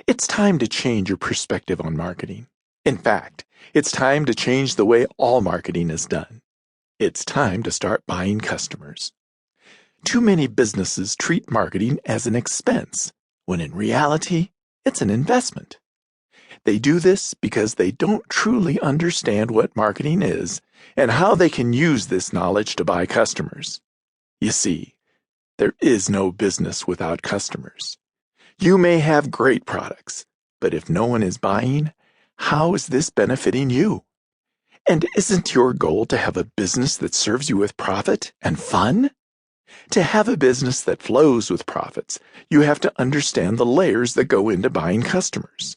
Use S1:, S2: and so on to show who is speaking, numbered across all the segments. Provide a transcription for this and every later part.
S1: It's time to change your perspective on marketing. In fact, it's time to change the way all marketing is done. It's time to start buying customers. Too many businesses treat marketing as an expense, when in reality, it's an investment. They do this because they don't truly understand what marketing is and how they can use this knowledge to buy customers. You see, there is no business without customers. You may have great products, but if no one is buying, how is this benefiting you? And isn't your goal to have a business that serves you with profit and fun? To have a business that flows with profits, you have to understand the layers that go into buying customers.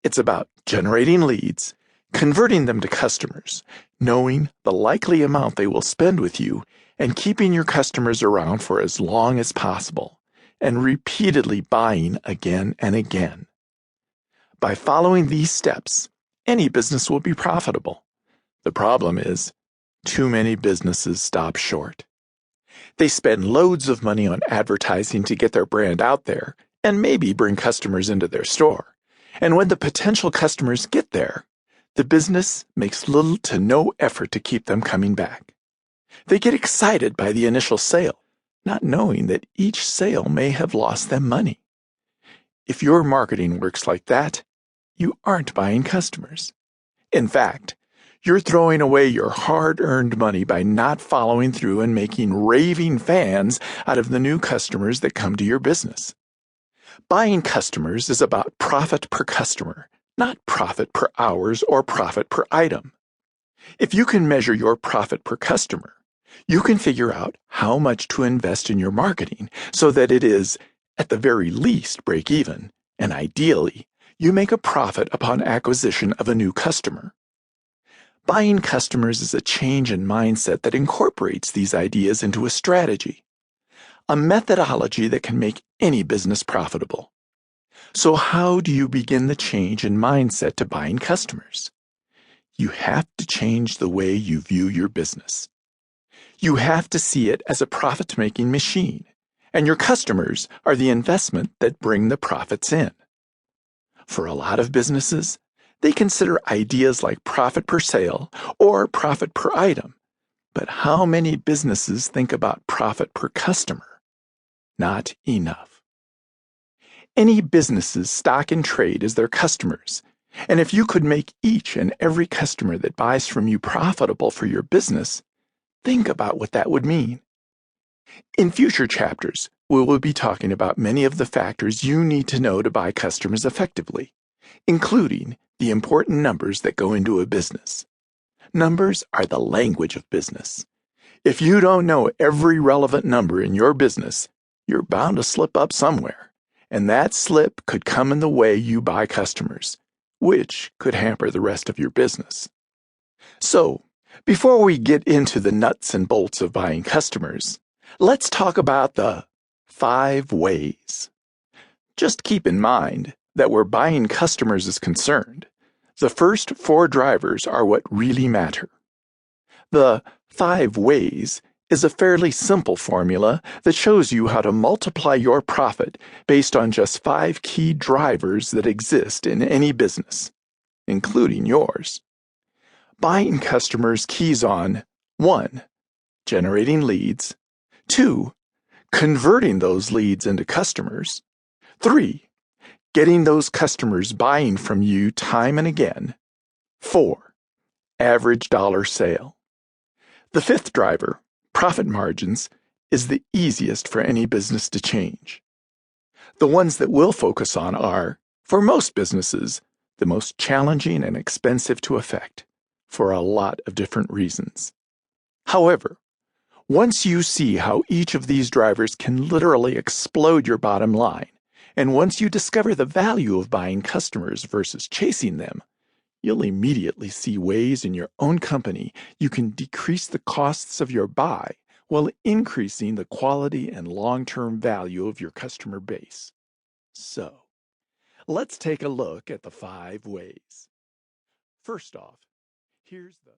S1: It's about generating leads, converting them to customers, knowing the likely amount they will spend with you, and keeping your customers around for as long as possible, and repeatedly buying again and again. By following these steps, any business will be profitable. The problem is, too many businesses stop short. They spend loads of money on advertising to get their brand out there and maybe bring customers into their store. And when the potential customers get there, the business makes little to no effort to keep them coming back. They get excited by the initial sale, not knowing that each sale may have lost them money. If your marketing works like that, you aren't buying customers. In fact, you're throwing away your hard-earned money by not following through and making raving fans out of the new customers that come to your business. Buying customers is about profit per customer, not profit per hours or profit per item. If you can measure your profit per customer, you can figure out how much to invest in your marketing so that it is, at the very least, break even, and ideally, you make a profit upon acquisition of a new customer. Buying customers is a change in mindset that incorporates these ideas into a strategy, a methodology that can make any business profitable. So how do you begin the change in mindset to buying customers? You have to change the way you view your business. You have to see it as a profit-making machine, and your customers are the investment that bring the profits in. For a lot of businesses, they consider ideas like profit per sale or profit per item. But how many businesses think about profit per customer? Not enough. Any business's stock in trade is their customers, and if you could make each and every customer that buys from you profitable for your business, think about what that would mean. In future chapters, we will be talking about many of the factors you need to know to buy customers effectively, including the important numbers that go into a business. Numbers are the language of business. If you don't know every relevant number in your business, you're bound to slip up somewhere, and that slip could come in the way you buy customers, which could hamper the rest of your business. So, before we get into the nuts and bolts of buying customers, let's talk about the 5 ways. Just keep in mind that where buying customers is concerned, the first 4 drivers are what really matter. The 5 ways is a fairly simple formula that shows you how to multiply your profit based on just 5 key drivers that exist in any business, including yours. Buying customers keys on 1. Generating leads, 2. Converting those leads into customers, 3. Getting those customers buying from you time and again, 4. Average dollar sale. The 5th driver, profit margins, is the easiest for any business to change. The ones that we'll focus on are, for most businesses, the most challenging and expensive to affect, for a lot of different reasons. However, once you see how each of these drivers can literally explode your bottom line, and once you discover the value of buying customers versus chasing them, you'll immediately see ways in your own company you can decrease the costs of your buy while increasing the quality and long-term value of your customer base. So, let's take a look at the 5 ways. First off, here's the